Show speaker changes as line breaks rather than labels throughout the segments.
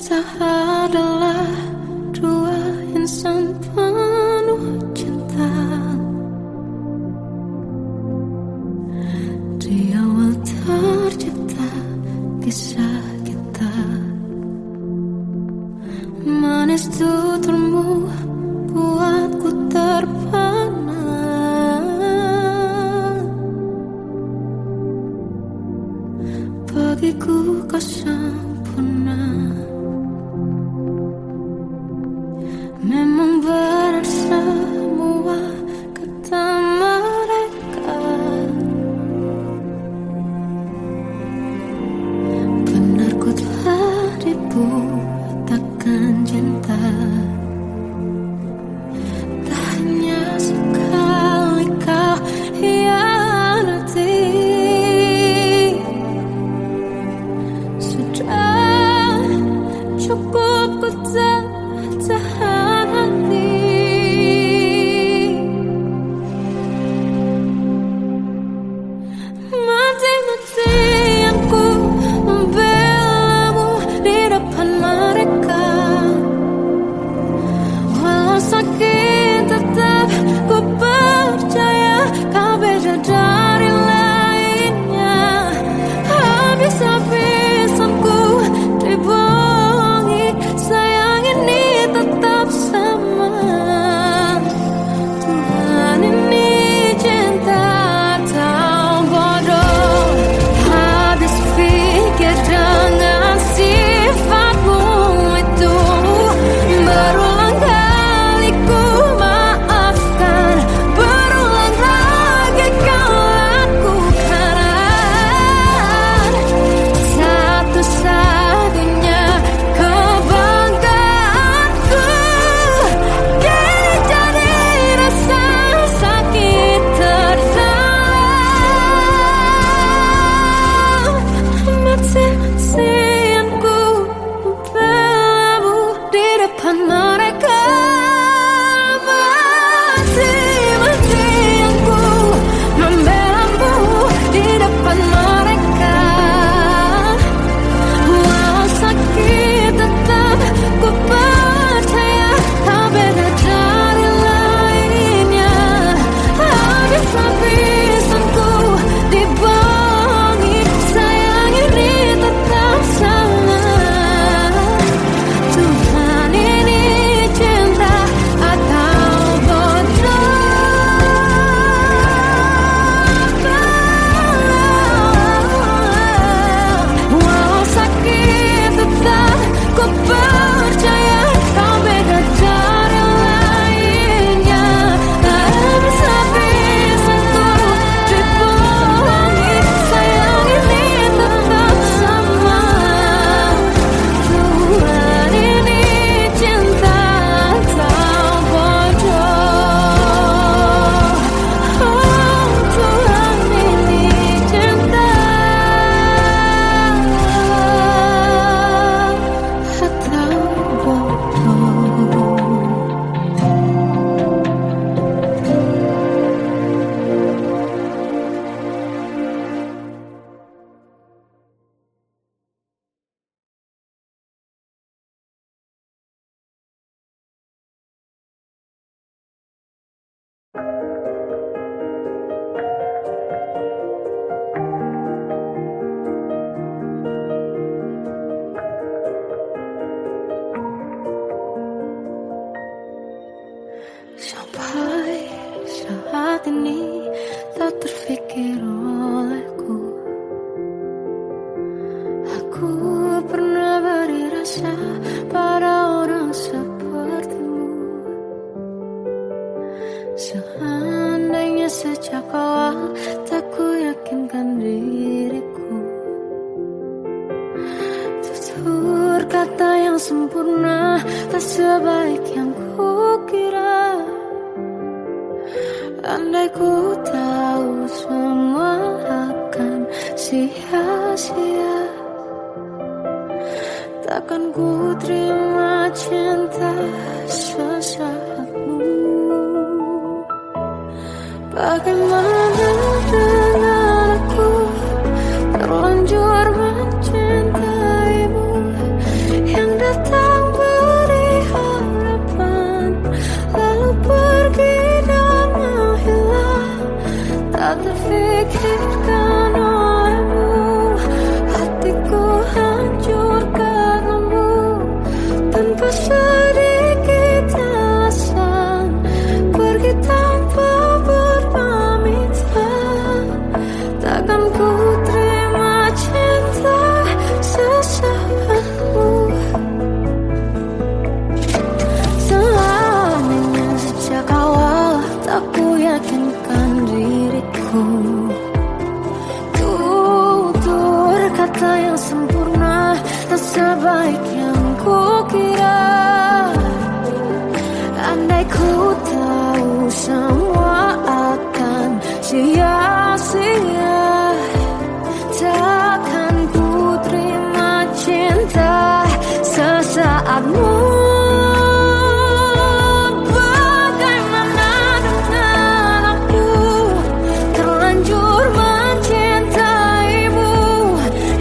Kita adalah dua insan penuh cinta. Di awal tercipta kisah kita. Manis tuturmu buatku terpana. Bagiku kau sempurna. Memang benar semua kata mereka. Benar ku telah dibutakan cinta. Tak hanya sekali kau hianati. Sudah cukup ku tahan hati. Mati-matian ku membelamu di depan mereka. Walau sakit tetap ku percaya kau beda dari lainnya. Habis-habisan ku dibohongi, sayang ini tetap sama. Tuhan ini cinta atau bodoh. Habis pikir dengan sifatmu itu. Berulang kali ku maafkan, berulang lagi kau lakukan. Satu-satunya kebanggaanku kini jadi rasa sakit terdalam. Mati-matian ku membelamu di depan mereka. Mati-matian ku membelamu di depan mereka. Walau sakit tetap ku percaya kau beda dari lainnya. Habis-habisan ku dibohongi, sayang ini tetap sama. Tuhan ini cinta atau bodoh. Walau sakit tetap ku percaya kau beda dari lainnya. Habis-habisan ku dibohongi, sayang ini tetap sama. Tuhan ini cinta atau bodoh. Oh, Tuhan ini cinta atau bodoh. Sampai saat ini tak terfikir olehku. Aku pernah beri rasa pada orang sepertimu. Seandainya sejak awal tak ku yakinkan diriku. Tutur kata yang sempurna tak sebaik yang kukira. Andai ku tahu semua akan sia-sia, takkan ku terima cinta sesaatmu. Bagaimana dengan aku terlanjur mencintaimu, yang datang aku. Tutur kata yang sempurna tak sebaik yang kukira. Andai ku tahu semua akan sia-sia, takkan ku terima cinta sesaatmu. Bagaimana dengan aku, terlanjur mencintaimu,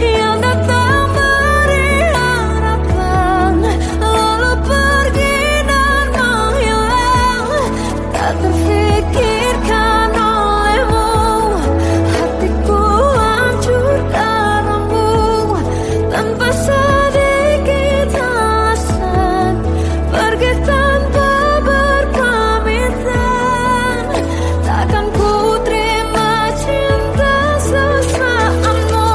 yang datang beri harapan, lalu pergi dan menghilang. Tak terfikirkan olehmu, hatiku hancur karenamu, tanpa sedikit alasan, pergi tanpa berpamitan. Takkan ku terima cinta sesaatmu.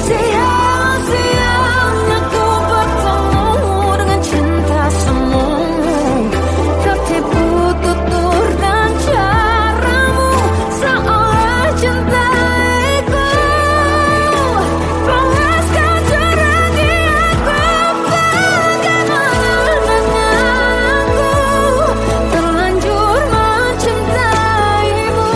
Siang-siang aku bertemu dengan cinta semu, tertipu tutur dan caramu, seolah cintaiku panaskan jerami aku. Bagaimana dengan aku, terlanjur mencintaimu,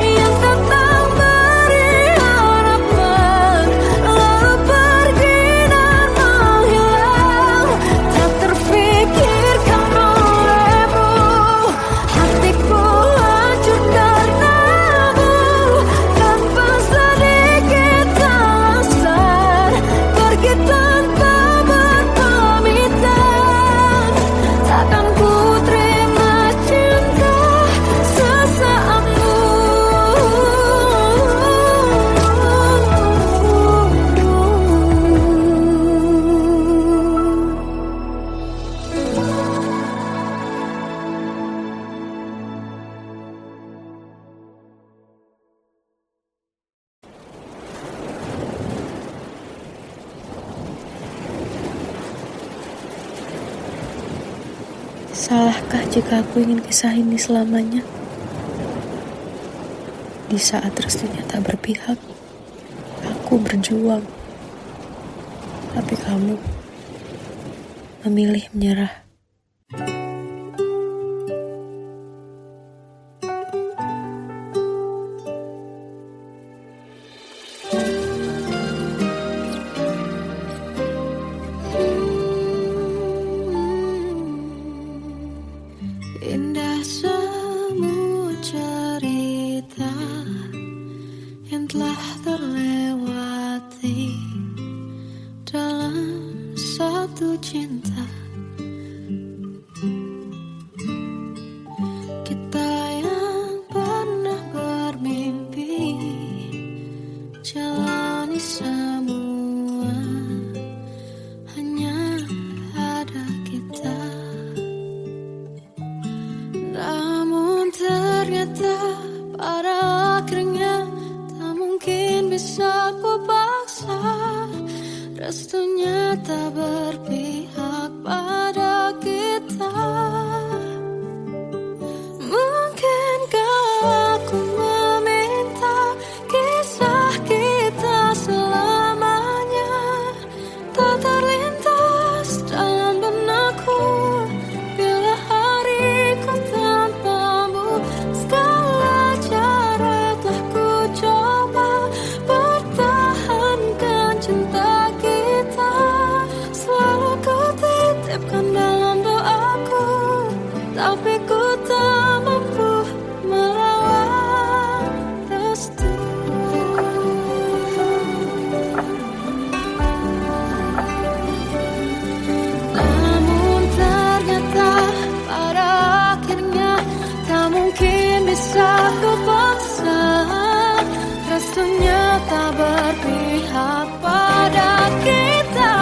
yang datang beri harapan, lalu pergi dan menghilang. Tak terfikirkan olehmu, hatiku hancur karenamu, tanpa sedikit alasan, pergi tanpa berpamitan. Takkan ku terima cinta sesaatmu.
Salahkah jika aku ingin kisah ini selamanya? Di saat restunya tak berpihak, aku berjuang. Tapi kamu memilih menyerah.
Indah semua cerita yang telah terlewati dalam satu cinta. Kita yang pernah bermimpi jalani semua, hanya ada kita. Namun ternyata pada akhirnya tak mungkin bisa ku paksa, restunya tak berpihak pada kita. Mungkinkah aku meminta kisah kita selamanya tak terlintas dalam benakku, bila hariku tanpamu. Segala cara telah ku coba pertahankan cinta kita, selalu ku titipkan dalam doaku, tapi ku tak mampu melawan restu. Namun ternyata pada akhirnya tak mungkin bisa ku paksa, restunya tak berpihak pada kita.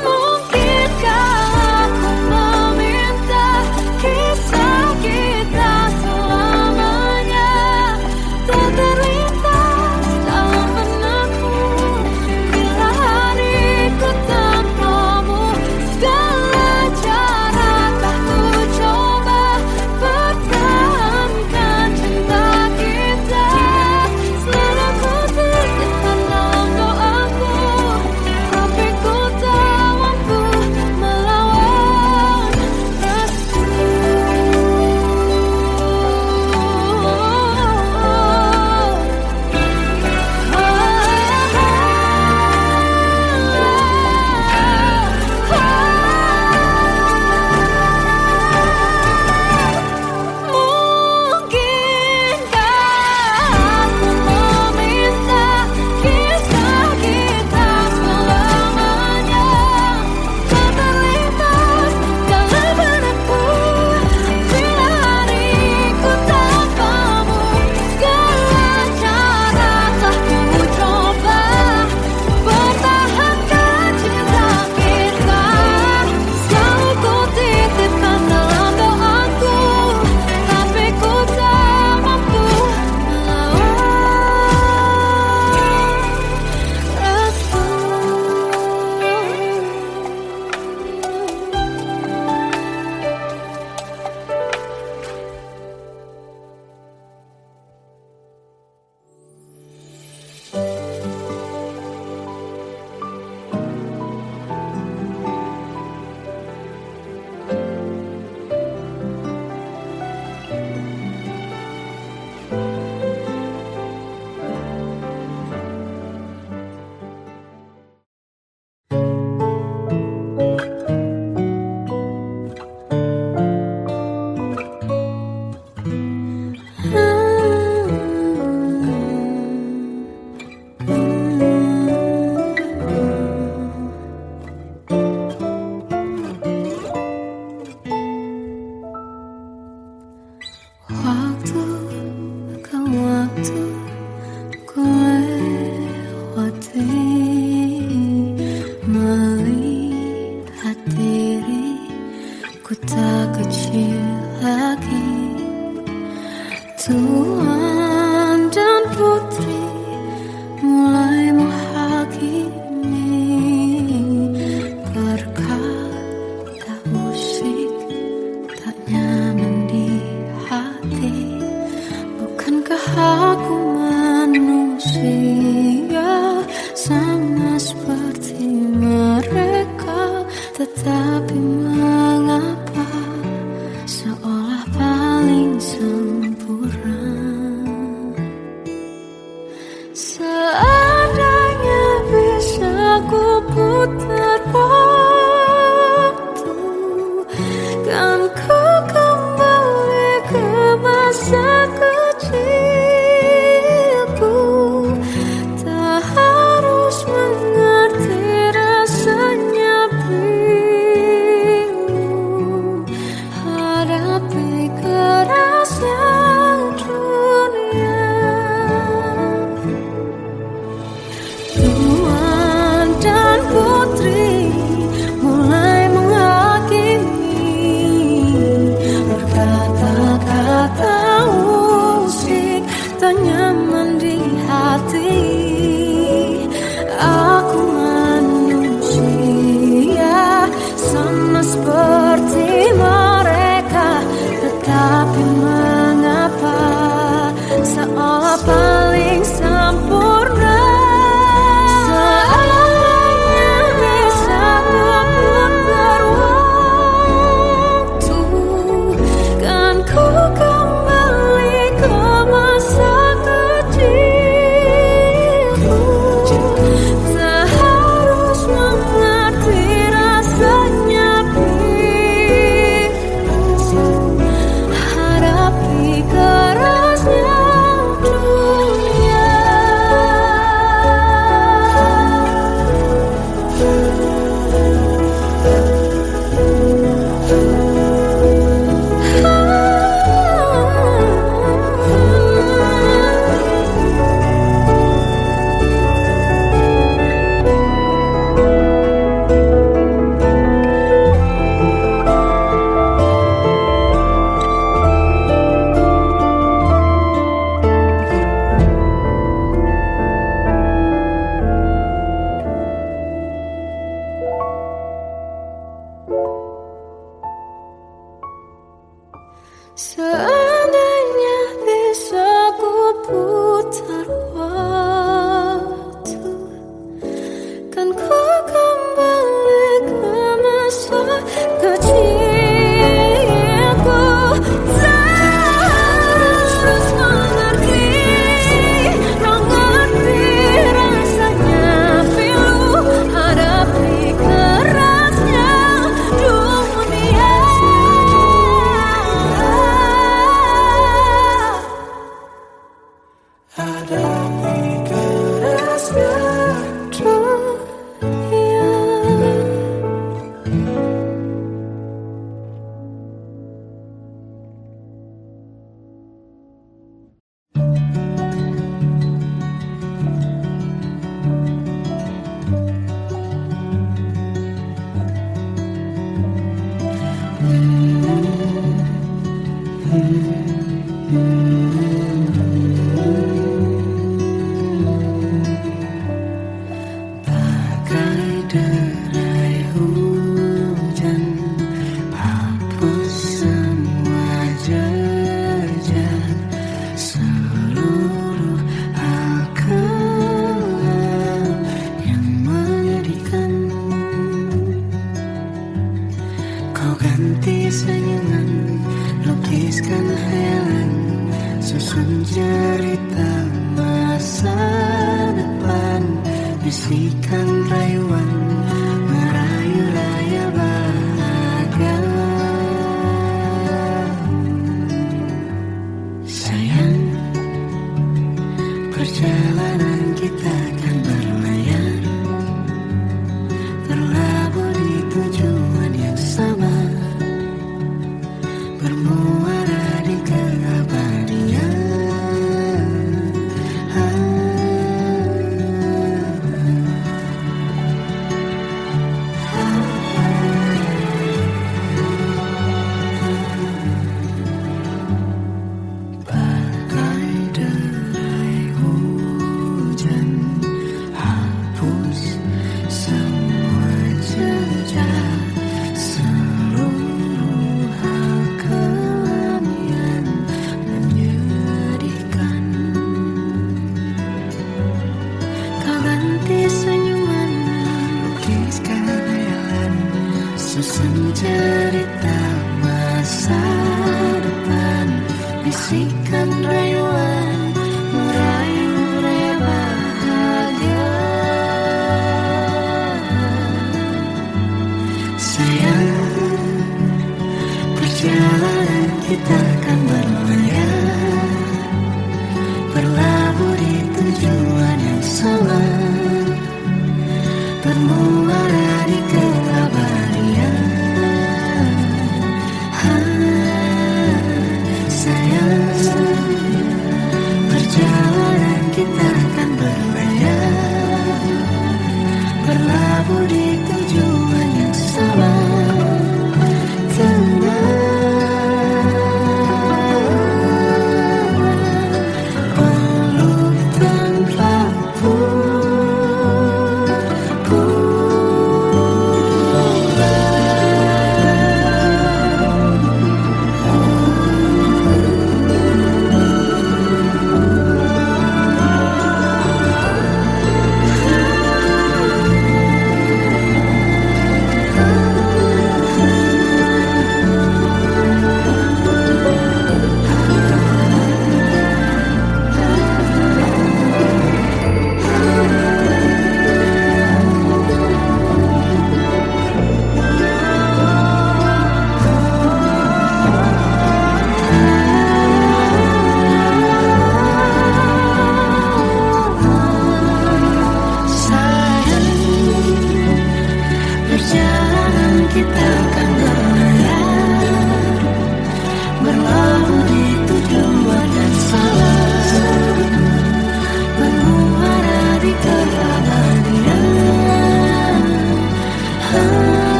Mungkinkah aku meminta kisah kita selamanya tak terlintas dalam benakku, bila hariku tanpamu. Segala cara tak ku coba pertahankan cinta Seandainya bisa ku putar waktu, kan ku kembali ke masa kecilku. Tak harus mengerti rasanya bingung hadapi kerasnya dunia. Tuan dan putri mulai menghakimi, berkata-kata musik tak nyaman di hati. Aku manusia sama seperti mereka, tetapi mengapa seolah paling sempurna. Seandainya bisa ku putar waktu, kan ku kembali ke masa kecilku. Tak harus mengerti rasanya bingung hadapi kerasnya dunia. Seandainya bisa ku putar waktu, kan ku kembali ke masa kecilku. Tak harus mengerti rasanya pilu hadapi kerasnya dunia. Hadapi kerasnya dunia. Bagai derai hujan, hapus semua jejak seluruh hal kelam yang menyedihkan. Kau ganti senyuman, lukiskan hayalan, susun cerita masa depan. Bisikan rayuan, merayu raya bahagia. Sayang, perjalanan kita akan berlayar, terlabur di tujuan yang sama, bermuara di keabadian. Bagai derai hujan,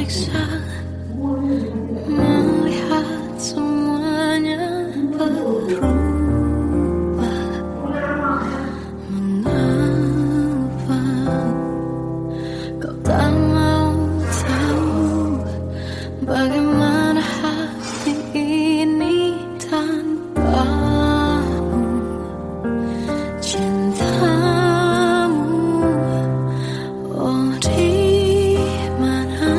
tersiksa melihat semuanya berubah. Mengapa kau tak mau tahu bagaimana hati ini tanpamu? Cintamu, oh di mana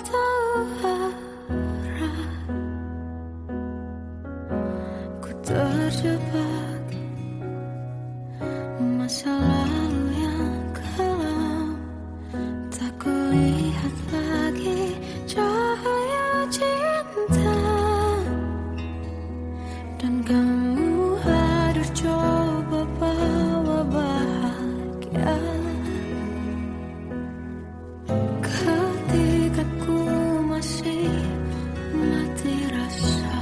tahu arah. Ku terjebak masa lalu yang kelam. Tak kulihat lagi cahaya cinta. Dan kamu hadir coba bawa bahagia. Ketika ku masih mati rasa.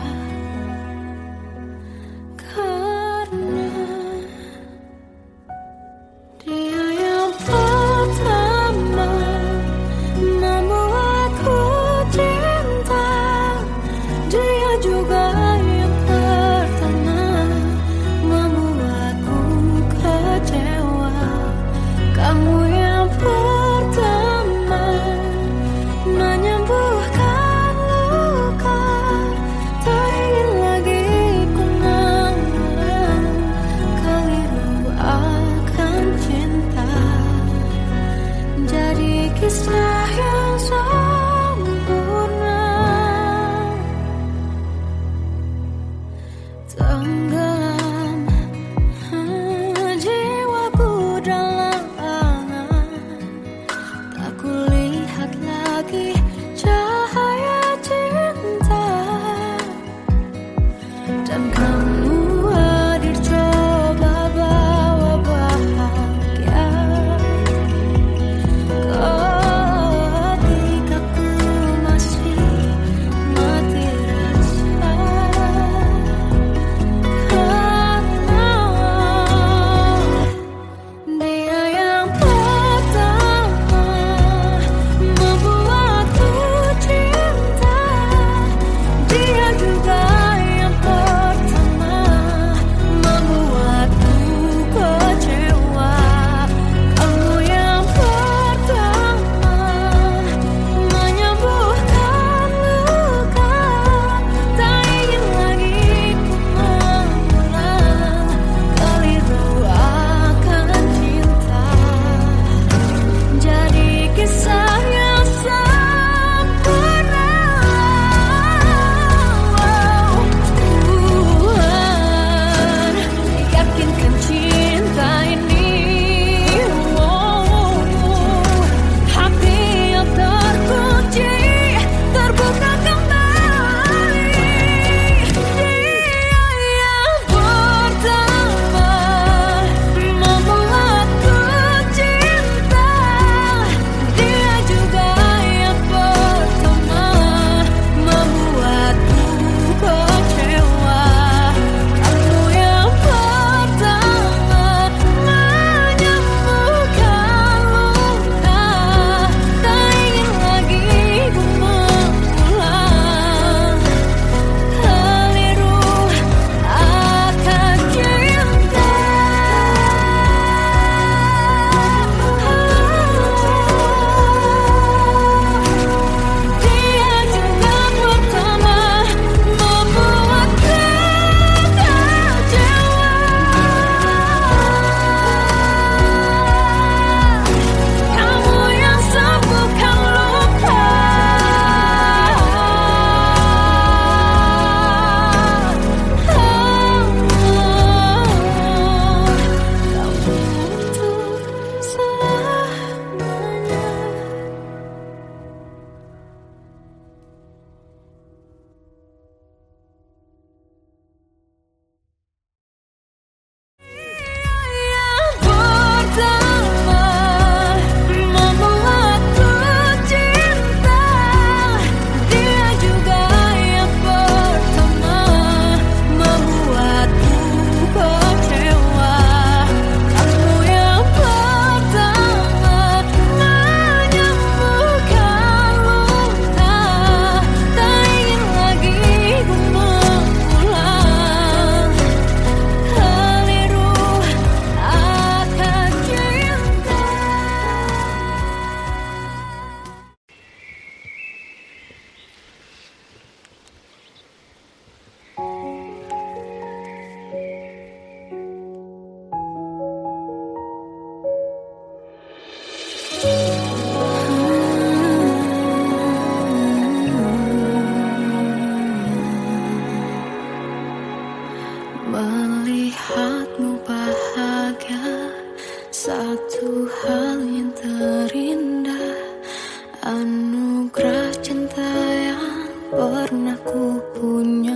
anugerah cinta yang pernah ku punya.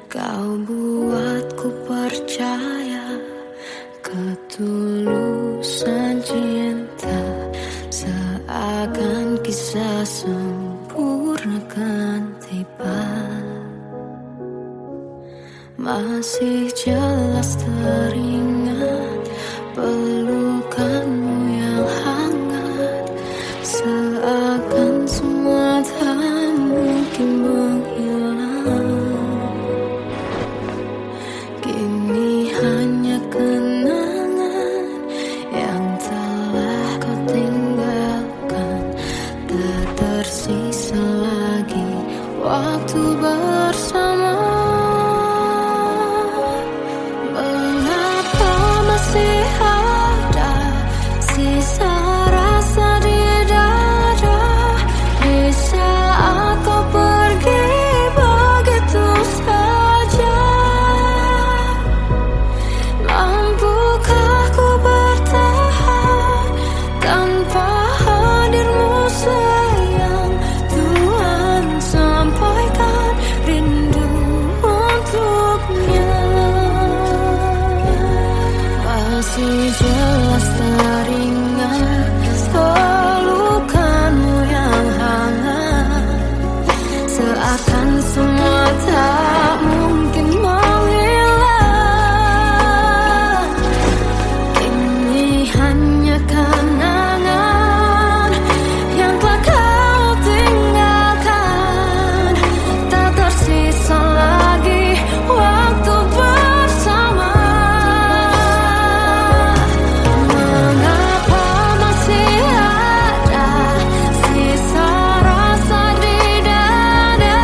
Kau buatku percaya ketulusan cinta, seakan kisah sempurna kan tiba. Masih jelas teringat pelukanmu yang hangat, seakan semua tak mungkin menghilang. Kini hanya kenangan yang telah kau tinggalkan, tak tersisa lagi waktu bersama. Mengapa masih ada sisa rasa di dada di saat kau pergi begitu saja? Mampukah ku bertahan tanpa hadirmu sayang? Tuhan, sampaikan rindu untuknya. Masih jelas teringat pelukanmu yang hangat, seakan semua tak mungkin menghilang. Ini hanya kenangan yang telah kau tinggalkan, tak tersisa lagi waktu bersama. Mengapa masih ada sisa rasa di dada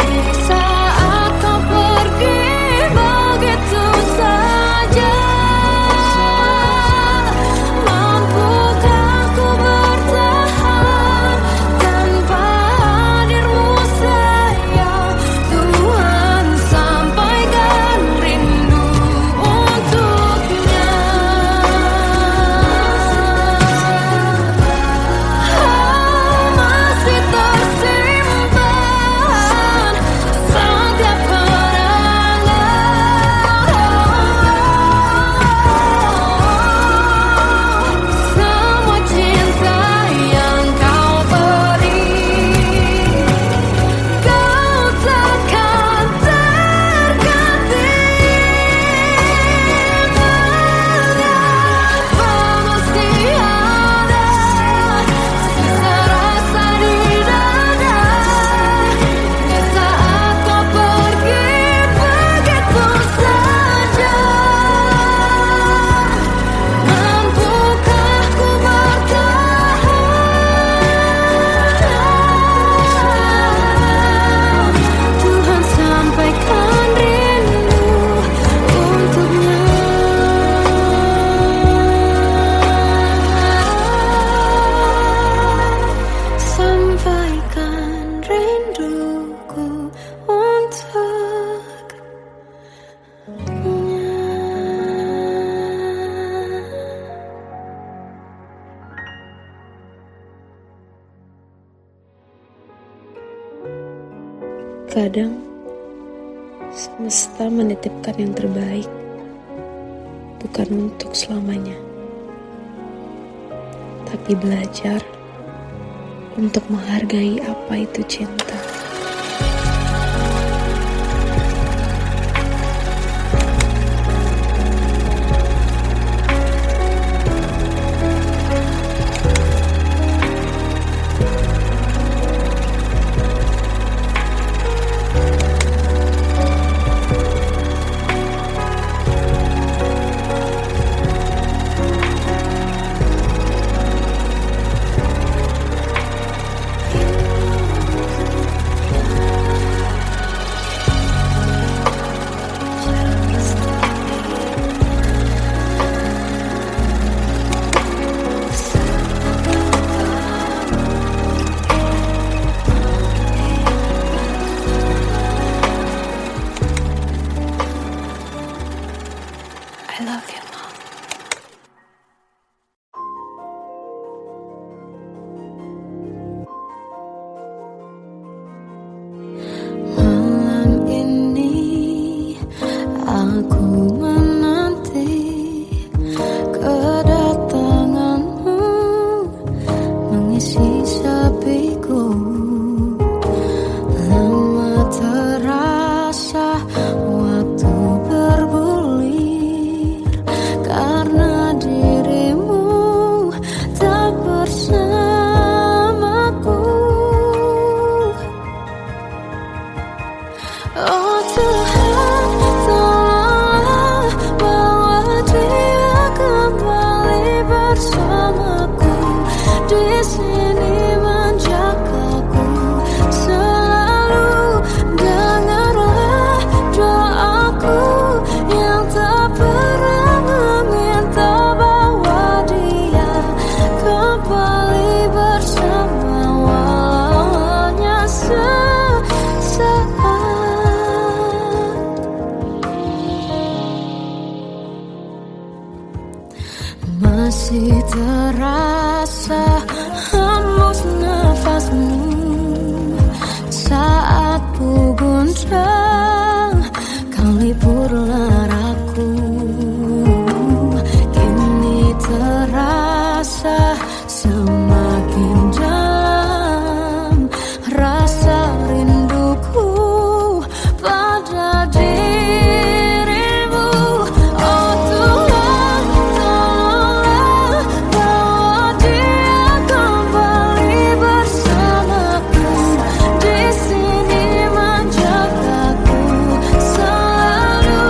di saat kau pergi begitu saja? Mampukah ku bertahan tanpa hadirmu sayang? Tuhan, sampaikan rindu untuknya. Masih tersimpan setiap kenangan, semua cinta yang kau beri, kau takkan terganti. Mengapa masih ada sisa rasa di dada di saat kau pergi begitu saja? Mampukah ku bertahan? Tuhan, sampaikan rindu untuknya. Sampaikan rinduku untuknya.
Kadang semesta menitipkan yang terbaik, bukan untuk selamanya, tapi belajar untuk menghargai apa itu cinta.
hembus nafasmu saat ku gundah, kau liburlah aku. Kini terasa semakin dalam rasa rinduku pada dirimu. Oh Tuhan, tolonglah bawa dia kembali bersamaku. Di sini menjagaku selalu.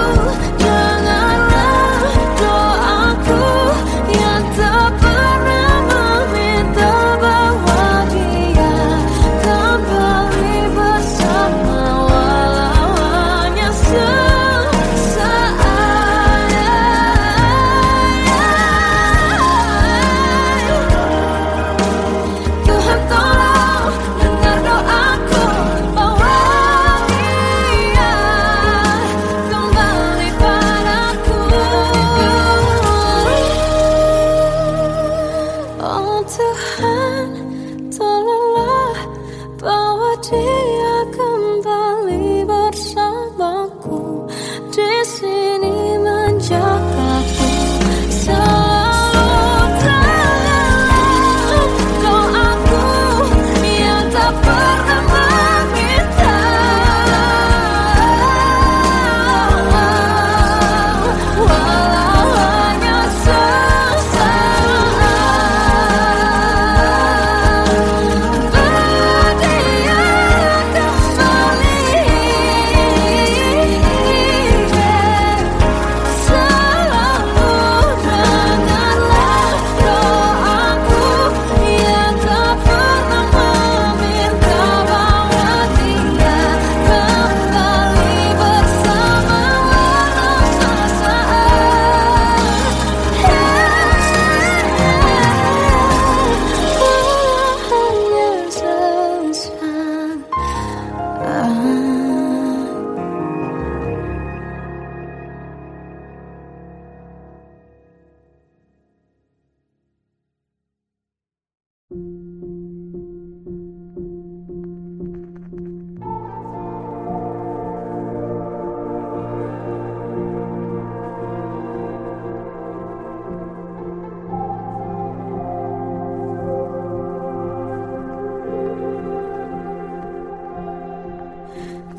Janganlah doaku yang tak pernah meminta bawa dia kembali bersama, walau hanya sesaat. Tuhan tolong dengar doaku, bawa dia kembali padaku. Oh Tuhan, tolonglah bawa dia kembali bersamaku. Di sini menjagaku selalu. Janganlah doaku yang tak pernah meminta, walau hanya sesaat. Bawa dia kembali selalu. Dengarlah doaku yang tak pernah meminta, bawa dia kembali bersama, walau sesaat. Hanya sesaat.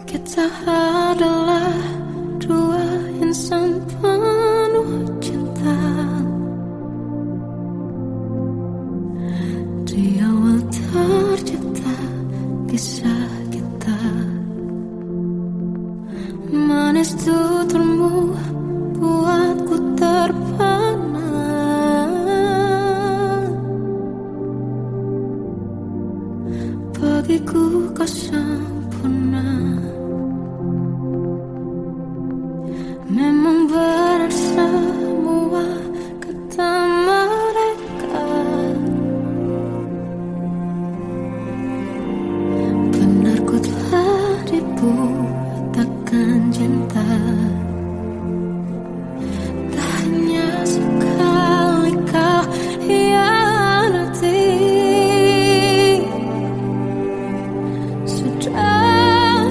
Kita adalah dua insan penuh cinta. Di awal tercipta kisah kita, manis tuturmu buatku terpana. Bagiku kau sempurna. Memang benar semua kata mereka, benar ku telah dibuatakan cinta. Tak hanya sekali kau hianati, sudah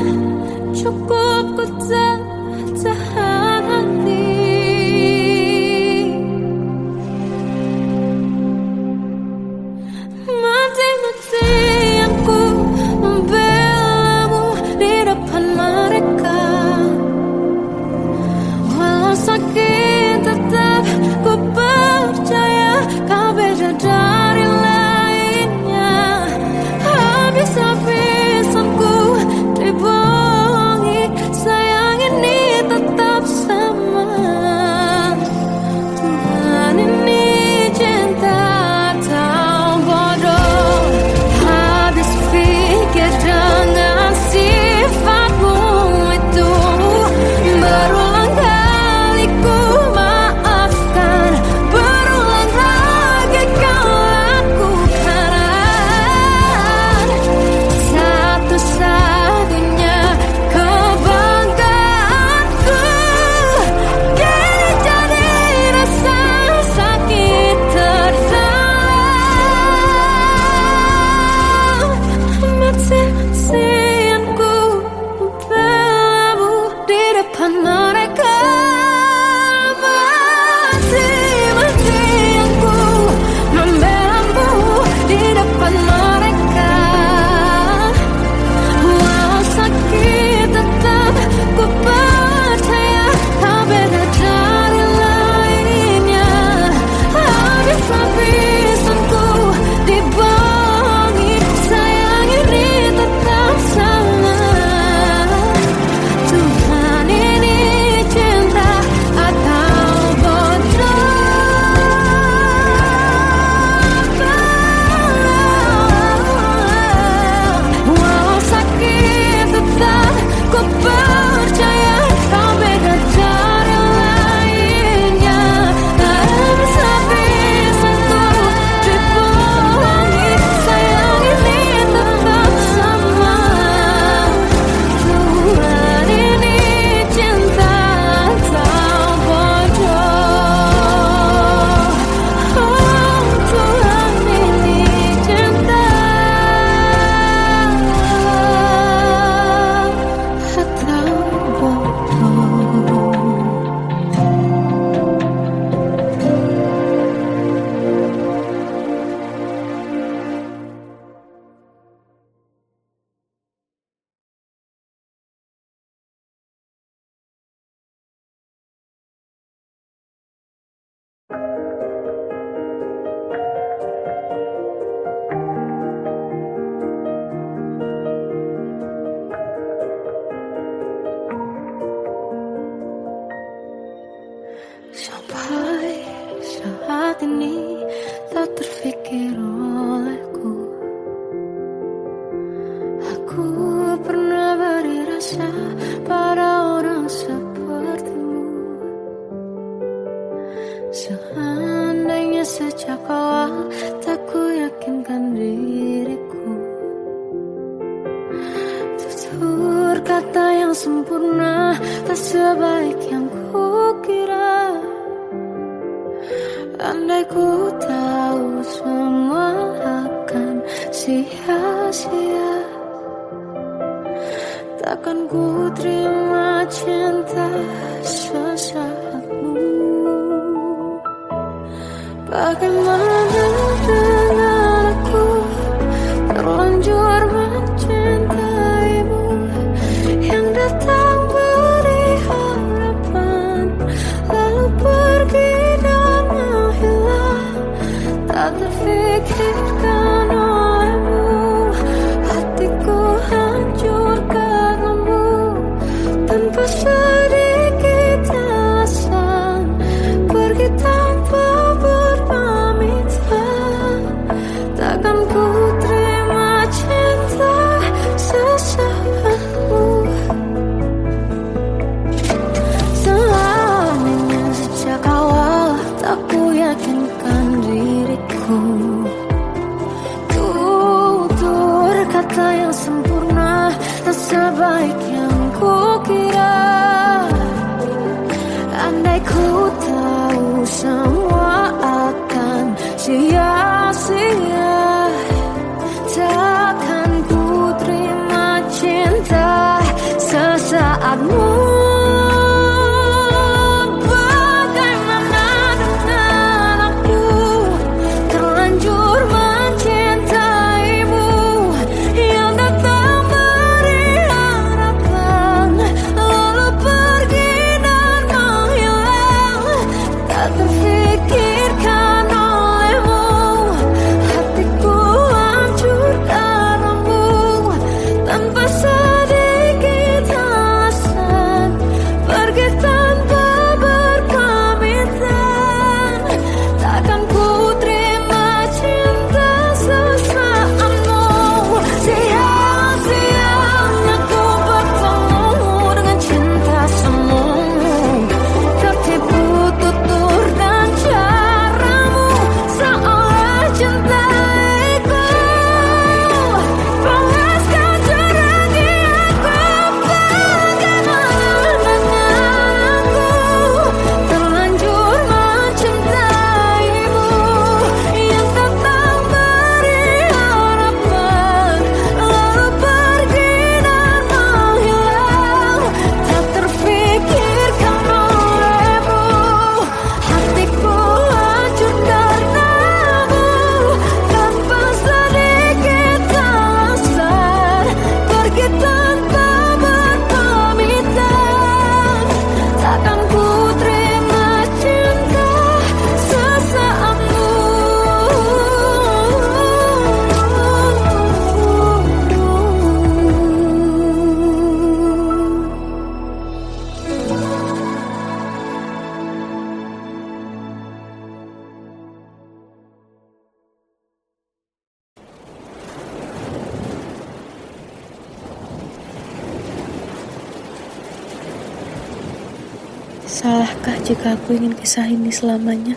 Ku pernah beri rasa pada orang sepertimu. Seandainya sejak awal tak ku yakinkan diriku, tutur kata yang sempurna tak sebaik yang ku kira. Andai ku tahu semua akan sia-sia, takkan ku terima cinta sesaatmu. Bagaimana dengan aku terlanjur mencintaimu, yang datang beri harapan lalu pergi dan menghilang. Tak terfikirkan olehmu, hatiku hancur karenamu. Tanpa sedikit alasan, pergi tanpa berpamitan. Takkan ku terima cinta sesaatmu. Selamanya sejak awal tak ku yakinkan diriku, tutur kata yang sempurna tak sebaik yang ku kira. Andai ku tahu semua akan sia-sia, takkan ku terima cinta sesaatmu. Bagaimana dengan aku terlanjur mencintaimu, yang datang beri harapan lalu pergi dan menghilang. Tak terfikirkan olehmu, hatiku hancur karenamu. Tanpa sedikit alasan, pergi tanpa berpamitan. Takkan ku terima cinta sesaatmu. Sia-sianya ku bertemu dengan cinta semu, tertipu tutur dan caramu seolah cintaiku. Panaskan jurang aku. Bagaimana dengan aku terlanjur mencintaimu, yang datang beri harapan lalu pergi dan menghilang. Tak terfikirkan olehmu, hatiku hancur karenamu. Tanpa sedikit alasan, pergi tanpa berpamitan. Takkan ku terima cinta sesaatmu.
Salahkah jika aku ingin kisah ini selamanya?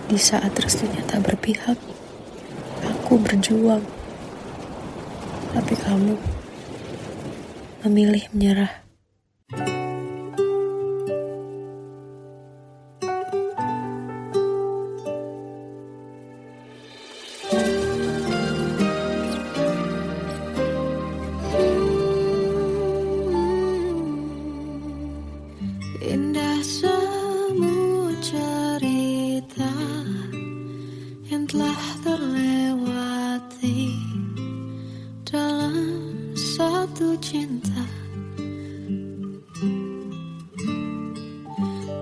Di saat restunya tak berpihak, aku berjuang. Tapi kamu memilih menyerah.
Indah semua cerita yang telah terlewati dalam satu cinta.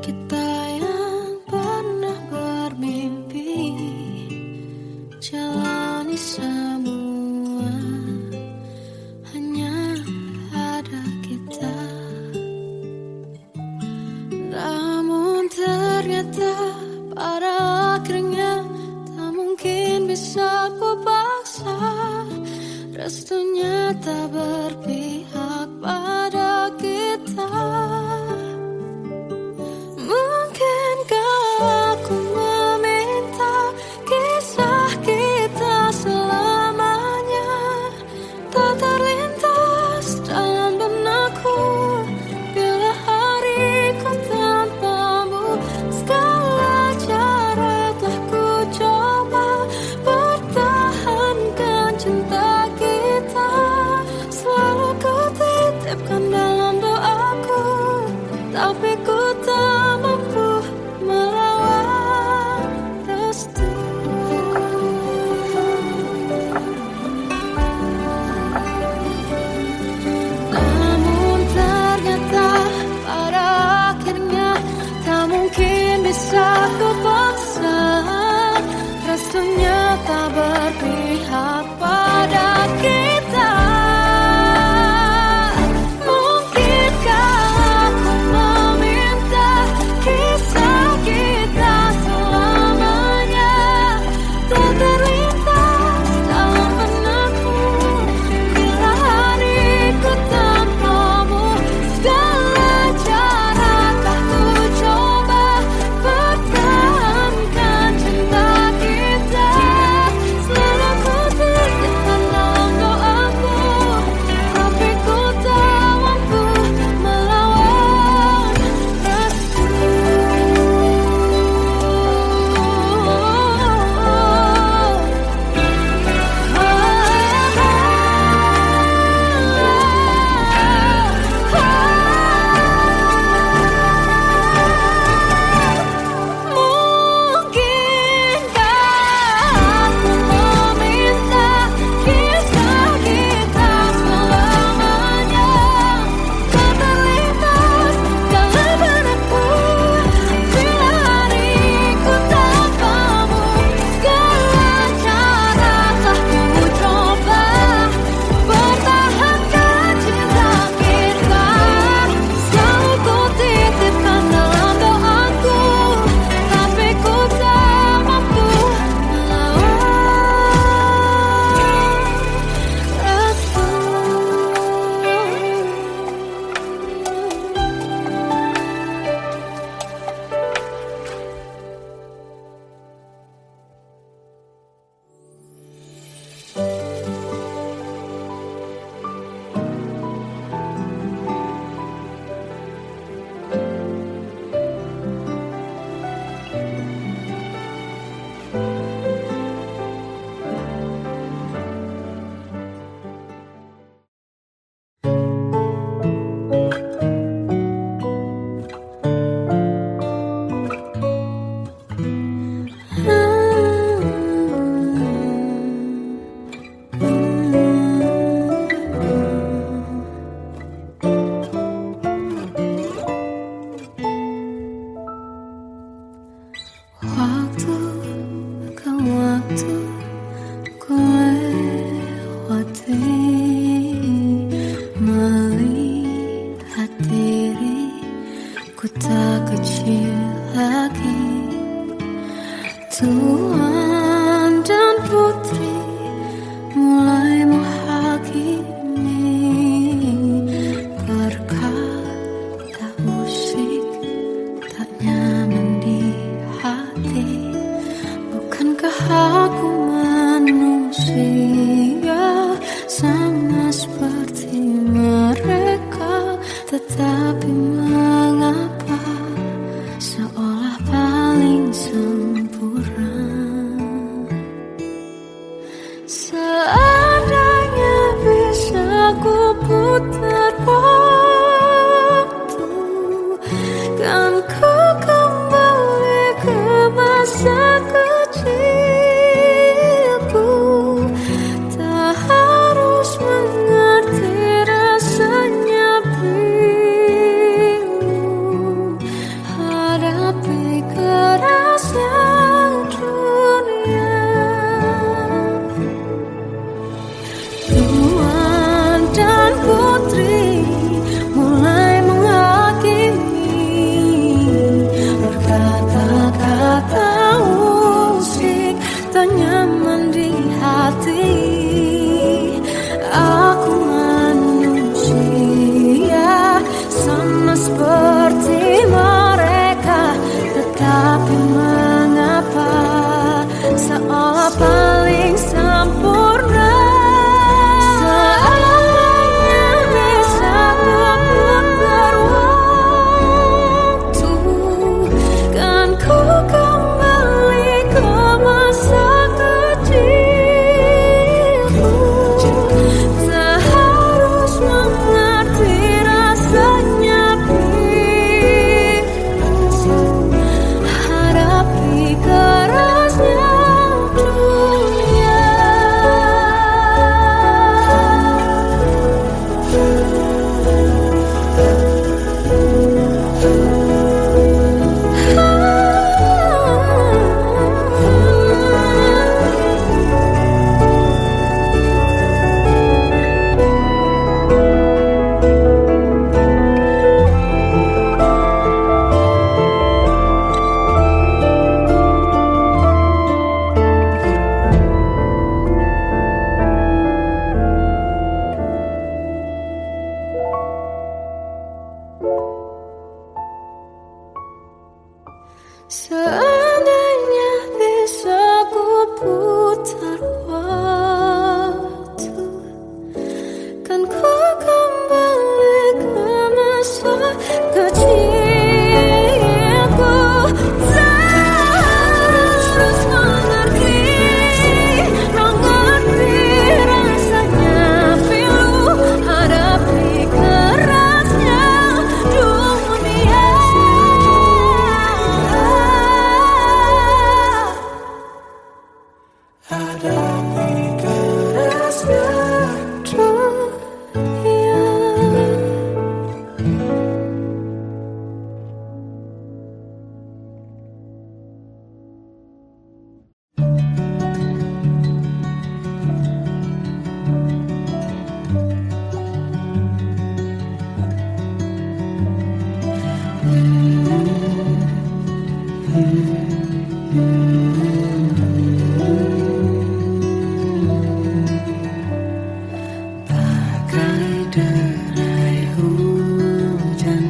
Kita yang pernah bermimpi jalani semua, hanya ada kita. Namun ternyata pada akhirnya tak mungkin bisa ku paksa restunya tak berpihak pada kita. Mungkinkah aku meminta kisah kita selamanya tak terlintas dalam benakku bila hariku tanpamu. Segala cara telah ku coba pertahankan cinta kita. Selalu ku titipkan dalam doaku, tapi ku tak mampu melawan restu. Namun ternyata pada akhirnya tak mungkin bisa ku paksa. Restunya tak berpihak pada kita. Mungkinkah aku meminta kisah kita selamanya tak terlintas dalam benakku bila hariku tanpamu. Segala cara telah ku coba pertahankan cinta kita. Selalu ku titipkan dalam doaku, tapi ku tak mampu melawan restu. Mungkinkah aku meminta kisah kita selamanya tak terlintas dalam benakku bila hariku tanpamu. Segala cara telah ku coba pertahankan cinta kita. Selalu ku titipkan dalam doaku, tapi ku tak mampu waktu ke waktu ku lewati, melihat diriku tak kecil lagi. Tuan dan putri mulai menghakimi berkata musik tak nyaman di hati. Bukankah aku manusia sama seperti mereka? Tetapi mengapa seolah paling sempurna? Seandainya bisa ku putar waktu, kan ku kembali ke masa kecilku. Tak harus mengerti rasanya bingung hadapi kerasnya dunia. Tuan dan putri kerasnya dunia. Bagai derai hujan,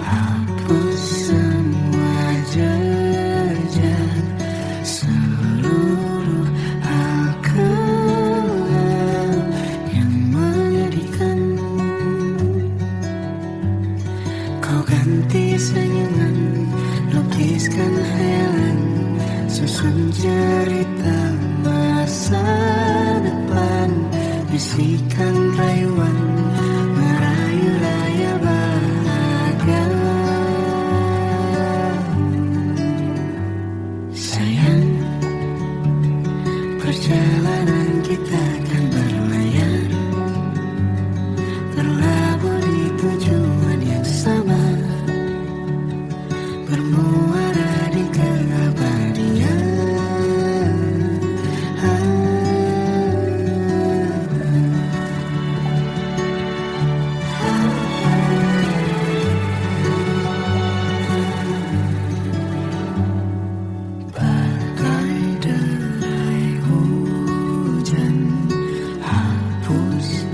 hapus semua jejak, seluruh hal kelam yang menyedihkan. Kau ganti senyuman, lukiskan hayalan, susun cerita masa depan, bisikan rayuan, merayu raya bahagia. Sayang, perjalanan kita akan berlayar, berlabuh di tujuan yang sama, bermuara di keabadian. Bagai derai hujan, hapus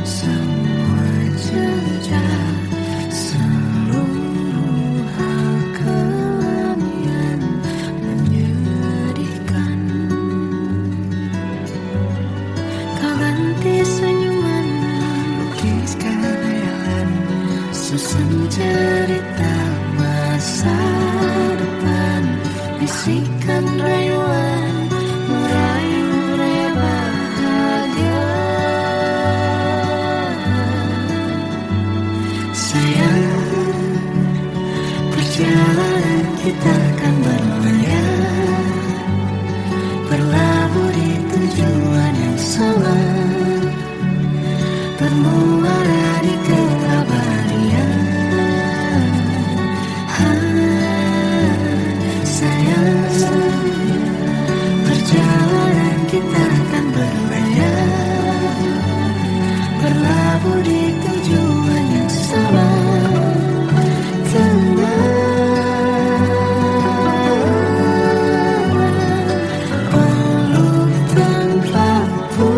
semua jejak, seluruh hal kelam yang menyedihkan. Kau ganti senyuman, lukiskan hayalan, susun cerita masa depan, bisikan rayuan, merayu raya bahagia. Sayang, perjalanan kita akan berlayar, berlabuh di tujuan yang sama, bermuara di keabadian. Sayang, perjalanan kita akan berlayar, berlabuh di tujuan yang sama. Peluk tanpa putus.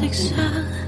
menyiksa.